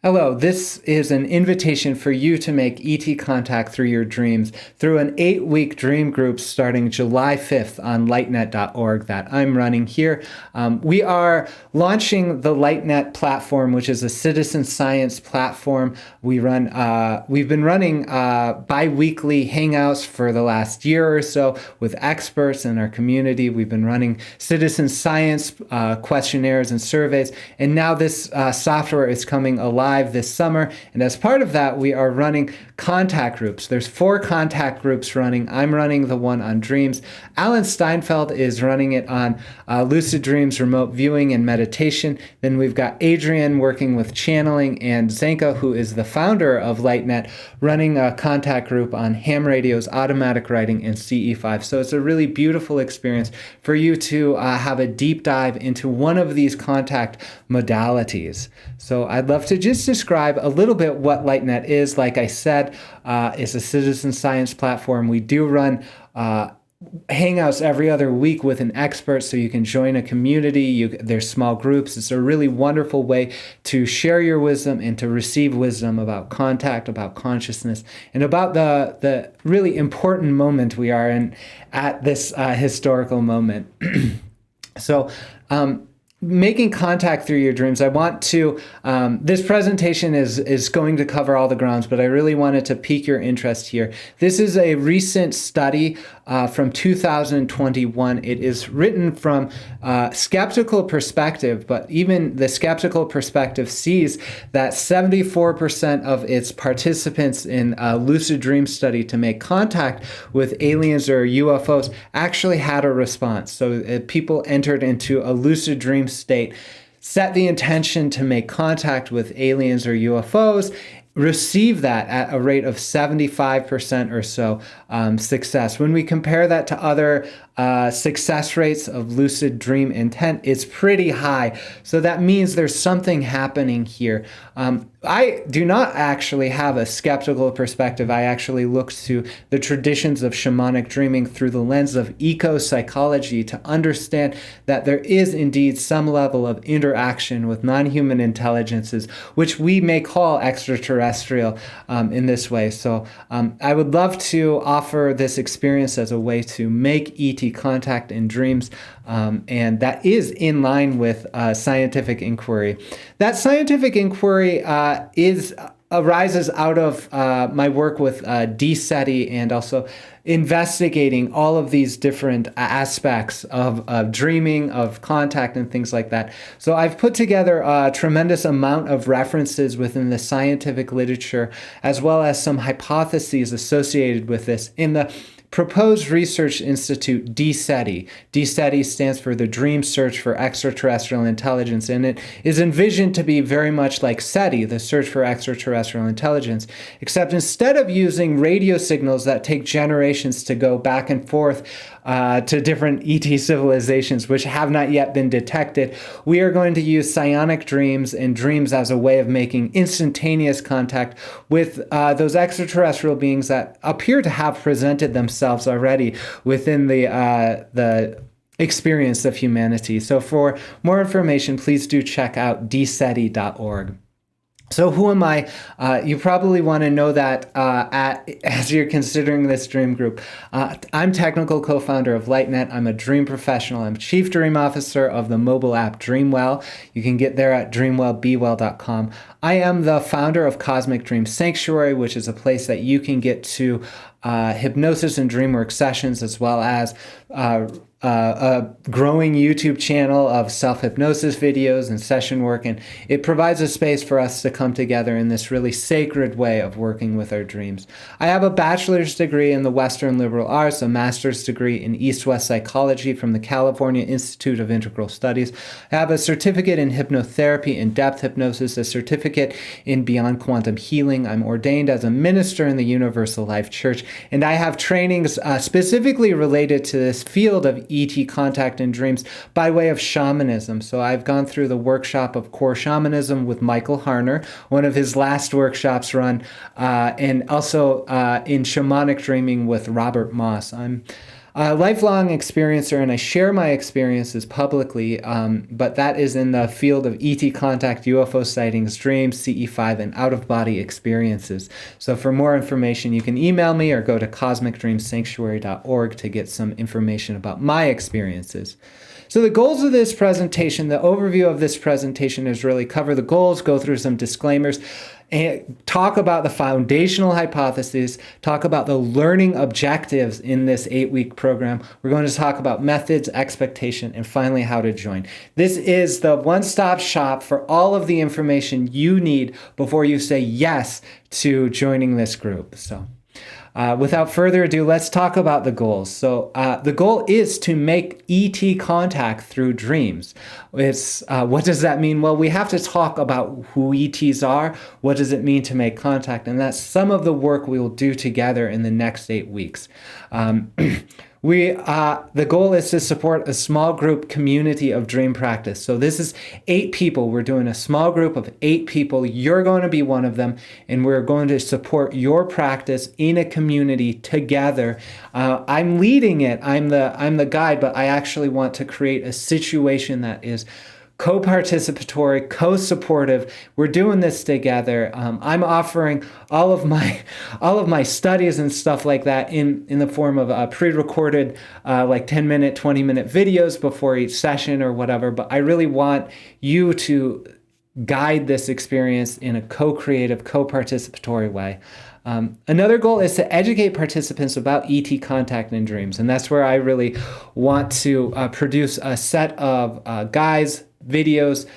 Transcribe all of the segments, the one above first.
Hello, this is an invitation for you to make ET contact through your dreams through an 8-week dream group starting July 5th on lightnet.org that I'm running here. We are launching the LightNet platform, which is a citizen science platform. We've been running bi-weekly hangouts for the last year or so with experts in our community. We've been running citizen science questionnaires and surveys, and now this software is coming alive this summer, and as part of that we are running contact groups. There's 4 contact groups running. I'm running the one on dreams. Alan Steinfeld is running it on lucid dreams, remote viewing, and meditation. Then we've got Adrian working with channeling, and Zenka, who is the founder of LightNet, running a contact group on ham radios, automatic writing, and CE-5. So it's a really beautiful experience for you to have a deep dive into one of these contact modalities. So I'd love to just describe a little bit what LightNet is. Like I said, it's a citizen science platform. We do run hangouts every other week with an expert, so you can join a community. There's small groups. It's a really wonderful way to share your wisdom and to receive wisdom about contact, about consciousness, and about the really important moment we are in at this historical moment. So, making contact through your dreams. I want to, this presentation is going to cover all the grounds, but I really wanted to pique your interest here. This is a recent study from 2021. It is written from a skeptical perspective, but even the skeptical perspective sees that 74% of its participants in a lucid dream study to make contact with aliens or UFOs actually had a response. So people entered into a lucid dream state, set the intention to make contact with aliens or UFOs, receive that at a rate of 75% or so success. When we compare that to other success rates of lucid dream intent, it's pretty high. So that means there's something happening here. I do not actually have a skeptical perspective. I actually look to the traditions of shamanic dreaming through the lens of eco-psychology to understand that there is indeed some level of interaction with non-human intelligences, which we may call extraterrestrial in this way. So I would love to offer this experience as a way to make ET contact in dreams, and that is in line with scientific inquiry. That scientific inquiry arises out of my work with D-SETI and also investigating all of these different aspects of dreaming, of contact, and things like that. So I've put together a tremendous amount of references within the scientific literature, as well as some hypotheses associated with this in the proposed research institute D-SETI. D-SETI stands for the Dream Search for Extraterrestrial Intelligence, and it is envisioned to be very much like SETI, the Search for Extraterrestrial Intelligence, except instead of using radio signals that take generations to go back and forth to different ET civilizations which have not yet been detected, we are going to use psionic dreams and dreams as a way of making instantaneous contact with those extraterrestrial beings that appear to have presented themselves already within the experience of humanity. So for more information, please do check out dseti.org. So who am I? You probably want to know that as you're considering this dream group. I'm technical co-founder of LightNet. I'm a dream professional. I'm chief dream officer of the mobile app Dreamwell. You can get there at dreamwellbewell.com. I am the founder of Cosmic Dream Sanctuary, which is a place that you can get to hypnosis and dreamwork sessions, as well as a growing YouTube channel of self-hypnosis videos and session work, and it provides a space for us to come together in this really sacred way of working with our dreams. I have a bachelor's degree in the Western Liberal Arts, a master's degree in East-West Psychology from the California Institute of Integral Studies. I have a certificate in hypnotherapy and depth hypnosis, a certificate in Beyond Quantum Healing. I'm ordained as a minister in the Universal Life Church, and I have trainings specifically related to this field of ET contact and dreams by way of shamanism. So I've gone through the workshop of core shamanism with Michael Harner, one of his last workshops run, and also in shamanic dreaming with Robert Moss. a lifelong experiencer, and I share my experiences publicly, but that is in the field of ET contact, UFO sightings, dreams, CE-5, and out-of-body experiences. So for more information, you can email me or go to cosmicdreamsanctuary.org to get some information about my experiences. So the goals of this presentation, the overview of this presentation is really cover the goals, go through some disclaimers, and talk about the foundational hypotheses, talk about the learning objectives in this 8-week program. We're going to talk about methods, expectation, and finally how to join. This is the one-stop shop for all of the information you need before you say yes to joining this group. So without further ado, let's talk about the goals. So the goal is to make ET contact through dreams. What does that mean? Well, we have to talk about who ETs are. What does it mean to make contact? And that's some of the work we will do together in the next 8 weeks. The goal is to support a small group community of dream practice. So this is 8 people. We're doing a small group of 8 people. You're going to be one of them, and we're going to support your practice in a community together. I'm leading it. I'm the guide, but I actually want to create a situation that is co-participatory, co-supportive. We're doing this together. I'm offering all of my studies and stuff like that in the form of pre-recorded like 10-minute, 20-minute videos before each session or whatever. But I really want you to guide this experience in a co-creative, co-participatory way. Another goal is to educate participants about ET contact and dreams. And that's where I really want to produce a set of guides, videos,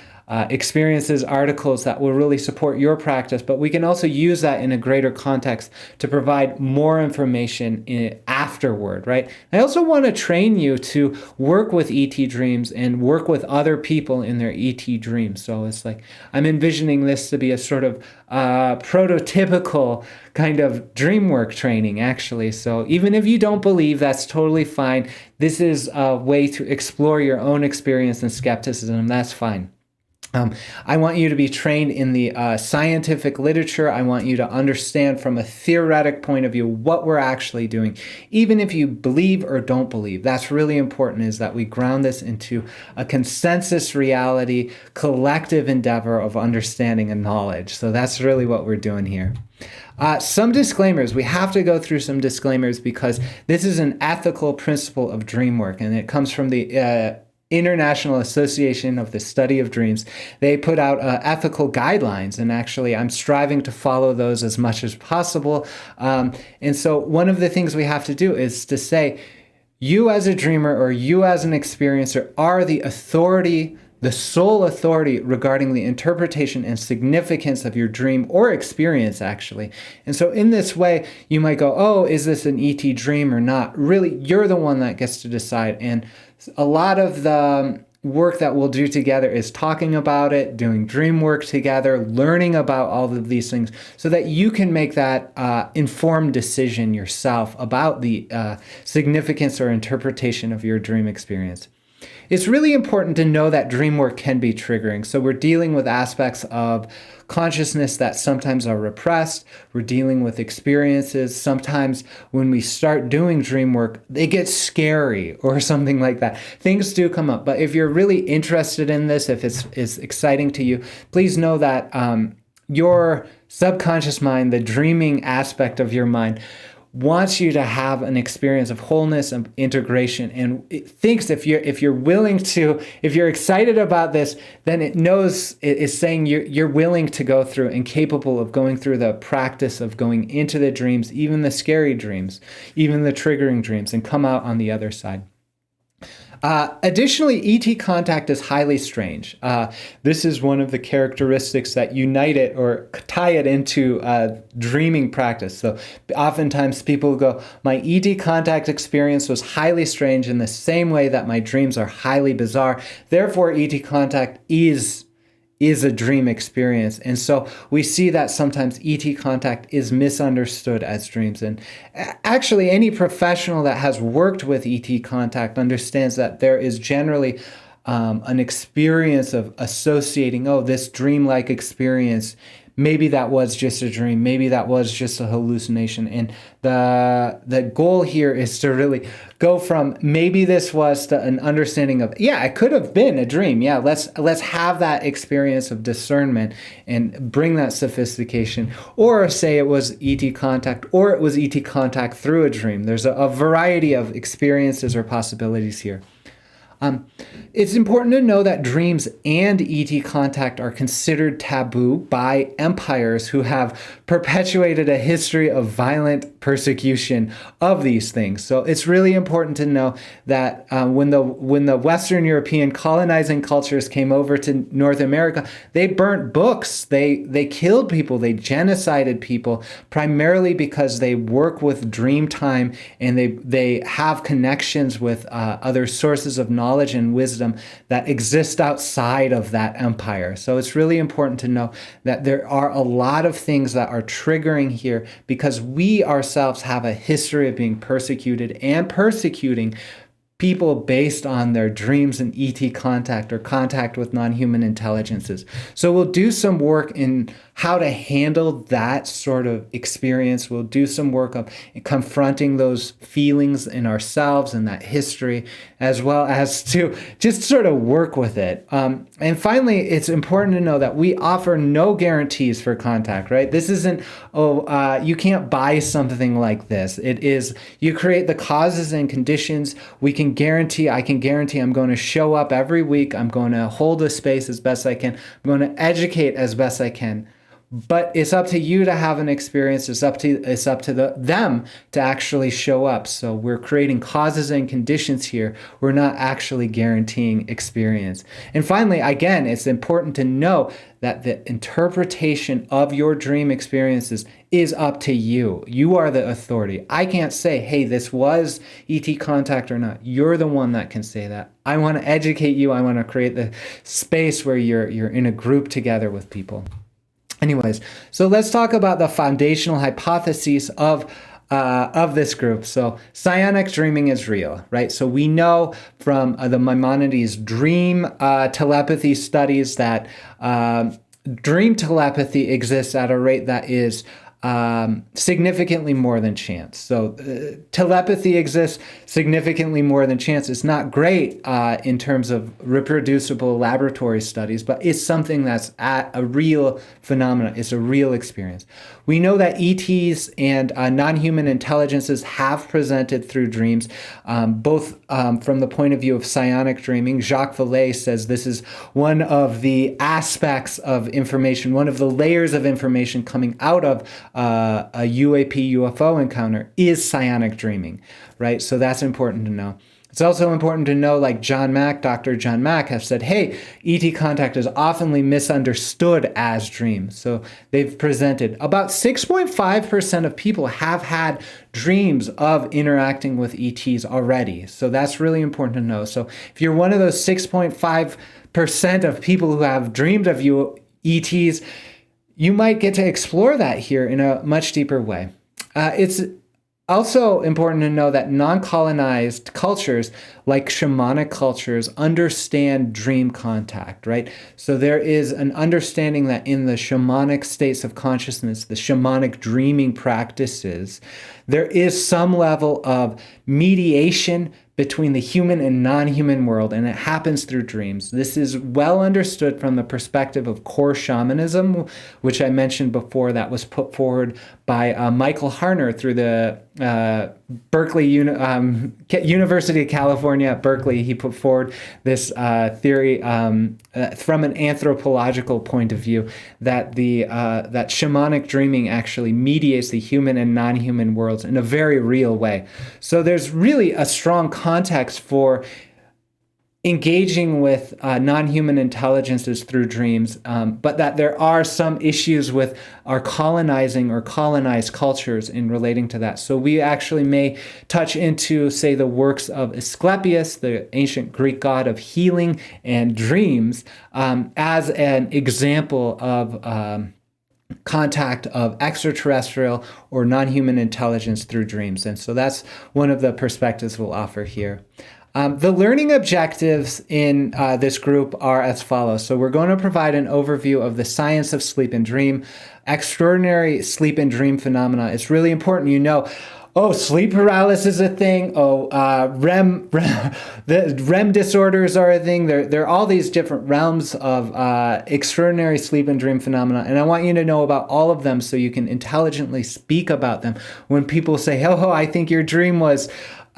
experiences, articles that will really support your practice, but we can also use that in a greater context to provide more information afterward, right? I also want to train you to work with ET dreams and work with other people in their ET dreams. So it's like, I'm envisioning this to be a sort of prototypical kind of dreamwork training, actually. So even if you don't believe, that's totally fine. This is a way to explore your own experience and skepticism. That's fine. I want you to be trained in the scientific literature. I want you to understand from a theoretic point of view what we're actually doing, even if you believe or don't believe. That's really important, is that we ground this into a consensus reality, collective endeavor of understanding and knowledge. So that's really what we're doing here. Some disclaimers. We have to go through some disclaimers because this is an ethical principle of dreamwork, and it comes from the International Association of the Study of Dreams. They put out ethical guidelines, and actually I'm striving to follow those as much as possible. And so one of the things we have to do is to say, you as a dreamer or you as an experiencer are the authority, the sole authority regarding the interpretation and significance of your dream or experience, actually. And so in this way, you might go, oh, is this an ET dream or not? Really, you're the one that gets to decide. And a lot of the work that we'll do together is talking about it, doing dream work together, learning about all of these things so that you can make that informed decision yourself about the significance or interpretation of your dream experience. It's really important to know that dream work can be triggering. So we're dealing with aspects of consciousness that sometimes are repressed. We're dealing with experiences. Sometimes when we start doing dream work, they get scary or something like that. Things do come up. But if you're really interested in this, if it's exciting to you, please know that your subconscious mind, the dreaming aspect of your mind, wants you to have an experience of wholeness and integration, and it thinks if you're willing to, if you're excited about this, then it knows, it is saying you're willing to go through and capable of going through the practice of going into the dreams, even the scary dreams, even the triggering dreams, and come out on the other side. Additionally, ET contact is highly strange. This is one of the characteristics that unite it or tie it into dreaming practice. So oftentimes people go, my ET contact experience was highly strange in the same way that my dreams are highly bizarre. Therefore, ET contact is a dream experience. And so we see that sometimes ET contact is misunderstood as dreams. And actually, any professional that has worked with ET contact understands that there is generally an experience of associating, oh, this dreamlike experience maybe that was just a dream, maybe that was just a hallucination. And the goal here is to really go from maybe this was to an understanding of, yeah, it could have been a dream. Yeah, let's have that experience of discernment and bring that sophistication. Or say it was ET contact, or it was ET contact through a dream. There's a variety of experiences or possibilities here. It's important to know that dreams and ET contact are considered taboo by empires who have perpetuated a history of violent persecution of these things. So it's really important to know that when the Western European colonizing cultures came over to North America, they burnt books, they killed people, they genocided people, primarily because they work with dream time and they have connections with other sources of knowledge and wisdom that exist outside of that empire. So it's really important to know that there are a lot of things that are triggering here because we ourselves have a history of being persecuted and persecuting people based on their dreams and ET contact or contact with non-human intelligences. So we'll do some work in how to handle that sort of experience. We'll do some work of confronting those feelings in ourselves and that history, as well as to just sort of work with it. And finally, it's important to know that we offer no guarantees for contact, right? This isn't, you can't buy something like this. It is, you create the causes and conditions. I can guarantee I'm going to show up every week. I'm going to hold a space as best I can. I'm going to educate as best I can. But it's up to you to have an experience. It's up to them to actually show up. So we're creating causes and conditions here. We're not actually guaranteeing experience. And finally, again, it's important to know that the interpretation of your dream experiences is up to you. You are the authority. I can't say, hey, this was ET contact or not. You're the one that can say that. I want to educate you. I want to create the space where you're in a group together with people. Anyways, so let's talk about the foundational hypotheses of this group. So psionic dreaming is real, right? So we know from the Maimonides dream telepathy studies that dream telepathy exists at a rate that is significantly more than chance. So telepathy exists significantly more than chance. It's not great in terms of reproducible laboratory studies, but it's something that's at a real phenomenon. It's a real experience. We know that ETs and non-human intelligences have presented through dreams, both from the point of view of psionic dreaming. Jacques Vallée says this is one of the aspects of information, one of the layers of information coming out of a UAP UFO encounter is psionic dreaming, right? So that's important to know. It's also important to know, like Dr. John Mack has said, hey, ET contact is often misunderstood as dreams. So they've presented about 6.5% of people have had dreams of interacting with ETs already. So that's really important to know. So if you're one of those 6.5% of people who have dreamed of ETs, you might get to explore that here in a much deeper way. It's also important to know that non-colonized cultures, like shamanic cultures, understand dream contact, right? So there is an understanding that in the shamanic states of consciousness, the shamanic dreaming practices, there is some level of mediation between the human and non-human world, and it happens through dreams. This is well understood from the perspective of core shamanism, which I mentioned before, that was put forward by Michael Harner through the University of California at Berkeley. He put forward this theory from an anthropological point of view that that shamanic dreaming actually mediates the human and non-human worlds in a very real way. So there's really a strong context for engaging with non-human intelligences through dreams, but that there are some issues with our colonizing or colonized cultures in relating to that. So we actually may touch into, say, the works of Asclepius, the ancient Greek god of healing and dreams, as an example of contact of extraterrestrial or non-human intelligence through dreams. And so that's one of the perspectives we'll offer here. The learning objectives in this group are as follows. So we're going to provide an overview of the science of sleep and dream, extraordinary sleep and dream phenomena. It's really important you know, oh, sleep paralysis is a thing. Oh, the REM disorders are a thing. There are all these different realms of extraordinary sleep and dream phenomena. And I want you to know about all of them so you can intelligently speak about them. When people say, oh, I think your dream was...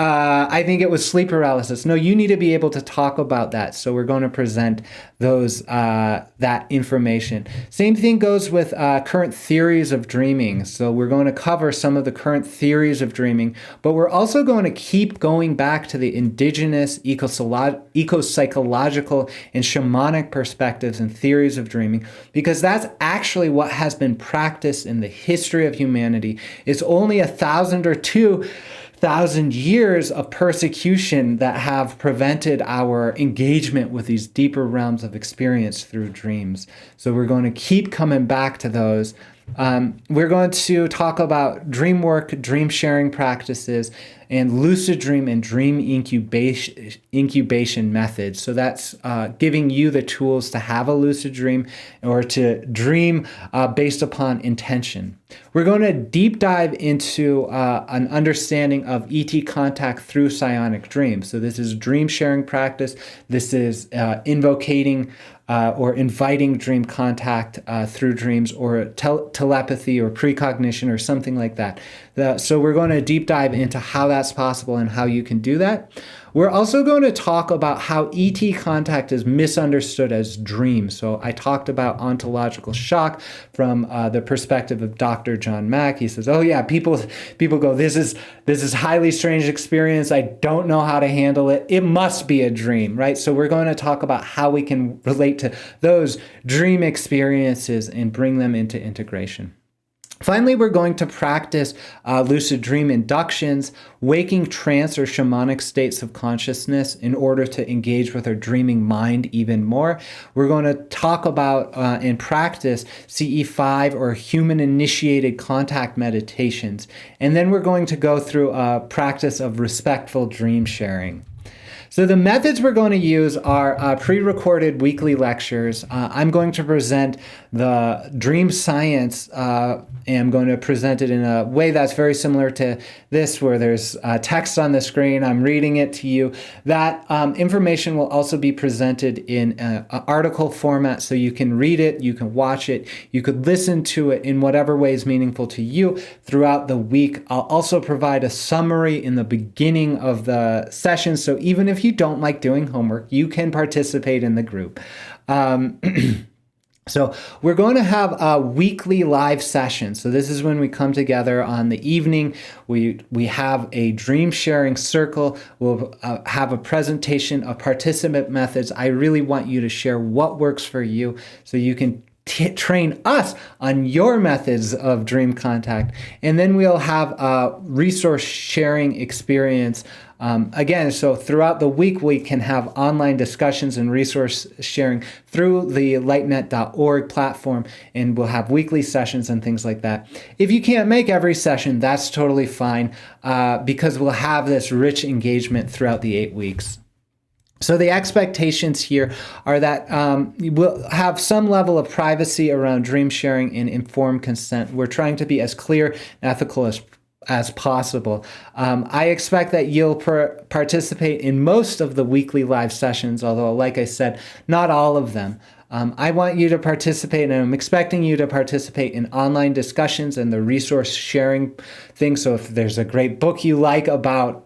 I think it was sleep paralysis. No, you need to be able to talk about that. So we're going to present those that information. Same thing goes with current theories of dreaming. So we're going to cover some of the current theories of dreaming, but we're also going to keep going back to the indigenous eco-psychological and shamanic perspectives and theories of dreaming, because that's actually what has been practiced in the history of humanity. It's only 1,000 or 2,000 years of persecution that have prevented our engagement with these deeper realms of experience through dreams. So we're going to keep coming back to those. We're going to talk about dream work, dream sharing practices, and lucid dream and dream incubation methods. So that's giving you the tools to have a lucid dream or to dream based upon intention. We're going to deep dive into an understanding of ET contact through psionic dreams. So this is dream sharing practice. This is invocating or inviting dream contact through dreams, or telepathy or precognition or something like that. So we're going to deep dive into how that's possible and how you can do that. We're also going to talk about how ET contact is misunderstood as dreams. So I talked about ontological shock from the perspective of Dr. John Mack. He says, oh yeah, people go, this is highly strange experience. I don't know how to handle it. It must be a dream, right? So we're going to talk about how we can relate to those dream experiences and bring them into integration. Finally, we're going to practice lucid dream inductions, waking trance or shamanic states of consciousness in order to engage with our dreaming mind even more. We're going to talk about and practice CE-5 or human-initiated contact meditations. And then we're going to go through a practice of respectful dream sharing. So the methods we're going to use are pre-recorded weekly lectures. I'm going to present the dream science, and I'm going to present it in a way that's very similar to this, where there's text on the screen. I'm reading it to you. That information will also be presented in an article format, so you can read it, you can watch it, you could listen to it in whatever way is meaningful to you throughout the week. I'll also provide a summary in the beginning of the session, so even if you don't like doing homework, you can participate in the group. So we're going to have a weekly live session. So this is when we come together on the evening. We have a dream sharing circle. We'll have a presentation of participant methods. I really want you to share what works for you so you can train us on your methods of dream contact. And then we'll have a resource sharing experience. Again, so throughout the week, we can have online discussions and resource sharing through the lightnet.org platform, and we'll have weekly sessions and things like that. If you can't make every session, that's totally fine, because we'll have this rich engagement throughout the 8 weeks. So the expectations here are that we'll have some level of privacy around dream sharing and informed consent. We're trying to be as clear and ethical as possible. I expect that you'll participate in most of the weekly live sessions, although, like I said, not all of them. I want you to participate, and I'm expecting you to participate in online discussions and the resource sharing thing. So if there's a great book you like about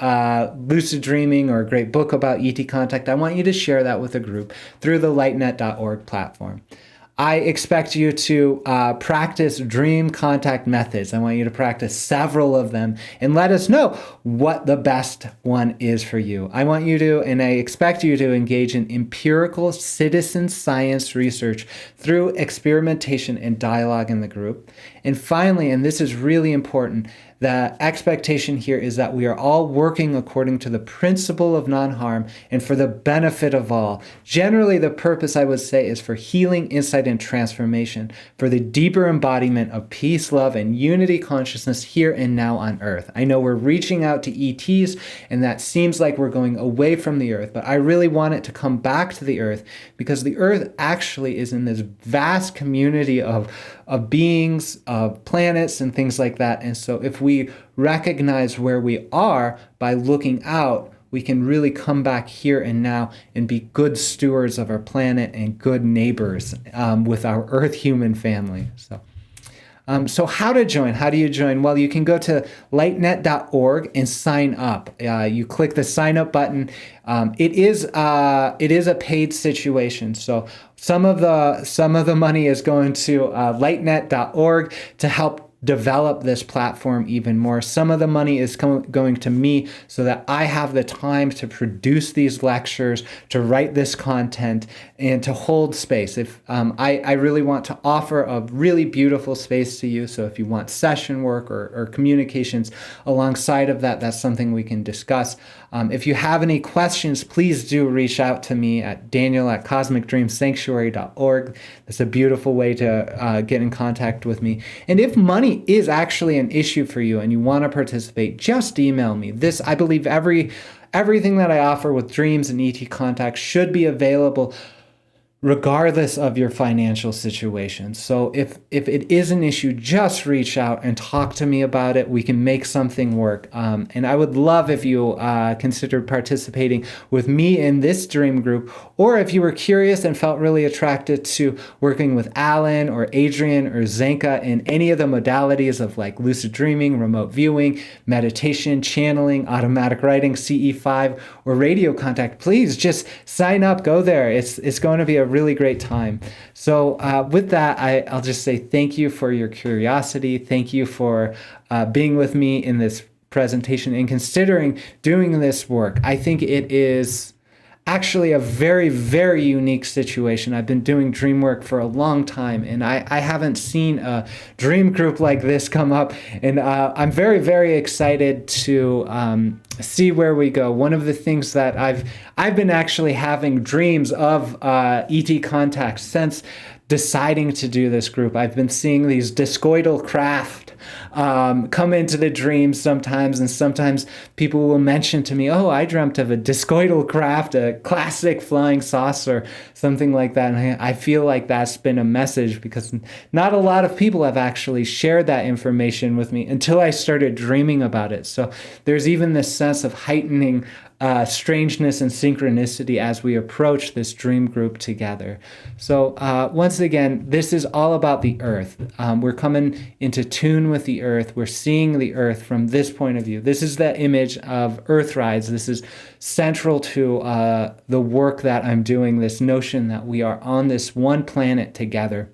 lucid dreaming or a great book about ET contact, I want you to share that with a group through the lightnet.org platform. I expect you to practice dream contact methods. I want you to practice several of them and let us know what the best one is for you. I want you to, and I expect you to engage in empirical citizen science research through experimentation and dialogue in the group. And finally, and this is really important, the expectation here is that we are all working according to the principle of non-harm and for the benefit of all. Generally, the purpose, I would say, is for healing, insight, and transformation, for the deeper embodiment of peace, love, and unity consciousness here and now on Earth. I know we're reaching out to ETs, and that seems like we're going away from the Earth, but I really want it to come back to the Earth, because the Earth actually is in this vast community of beings, of planets, and things like that. And so if we recognize where we are by looking out, we can really come back here and now and be good stewards of our planet and good neighbors with our Earth human family. So how to join? How do you join? Well, you can go to lightnet.org and sign up. You click the sign up button. It is a paid situation. So some of the money is going to lightnet.org to help develop this platform even more. Some of the money is going to me so that I have the time to produce these lectures, to write this content, and to hold space. If I really want to offer a really beautiful space to you. So if you want session work or communications alongside of that, that's something we can discuss. If you have any questions, please do reach out to me at daniel@cosmicdreamsanctuary.org. That's a beautiful way to get in contact with me. And if money is actually an issue for you and you want to participate, just email me. I believe everything that I offer with dreams and ET contact should be available regardless of your financial situation. So if it is an issue, just reach out and talk to me about it. We can make something work. And I would love if you considered participating with me in this dream group, or if you were curious and felt really attracted to working with Alan or Adrian or Zenka in any of the modalities of like lucid dreaming, remote viewing, meditation, channeling, automatic writing, CE-5, or radio contact, please just sign up, go there. It's going to be a really great time. So with that, I'll just say thank you for your curiosity. Thank you for being with me in this presentation and considering doing this work. I think it is actually a very, very unique situation. I've been doing dream work for a long time, and I haven't seen a dream group like this come up, and I'm very, very excited to see where we go. One of the things that I've been actually having dreams of ET contacts since deciding to do this group. I've been seeing these discoidal craft come into the dreams sometimes, and sometimes people will mention to me, oh, I dreamt of a discoidal craft, a classic flying saucer, something like that. And I feel like that's been a message, because not a lot of people have actually shared that information with me until I started dreaming about it. So there's even this sense of heightening strangeness and synchronicity as we approach this dream group together. So once again, this is all about the Earth. We're coming into tune with the Earth. We're seeing the Earth from this point of view. This is the image of Earthrise. This is central to the work that I'm doing, this notion that we are on this one planet together,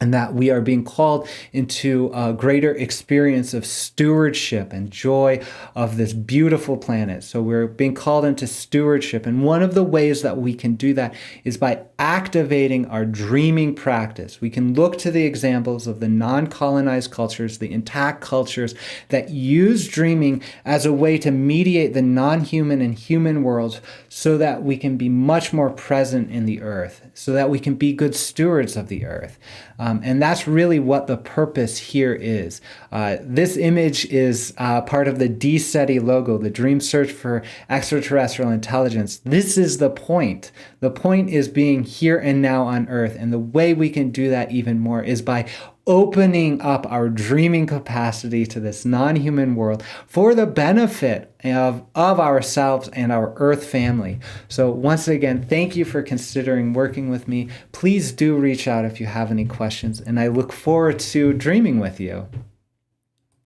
and that we are being called into a greater experience of stewardship and joy of this beautiful planet. So we're being called into stewardship. And one of the ways that we can do that is by activating our dreaming practice. We can look to the examples of the non-colonized cultures, the intact cultures that use dreaming as a way to mediate the non-human and human worlds, so that we can be much more present in the Earth, so that we can be good stewards of the Earth. And that's really what the purpose here is. This image is part of the D-SETI logo, the Dream Search for Extraterrestrial Intelligence. This is the point. The point is being here and now on Earth. And the way we can do that even more is by opening up our dreaming capacity to this non-human world for the benefit of ourselves and our Earth family. So once again, thank you for considering working with me. Please do reach out if you have any questions, and I look forward to dreaming with you.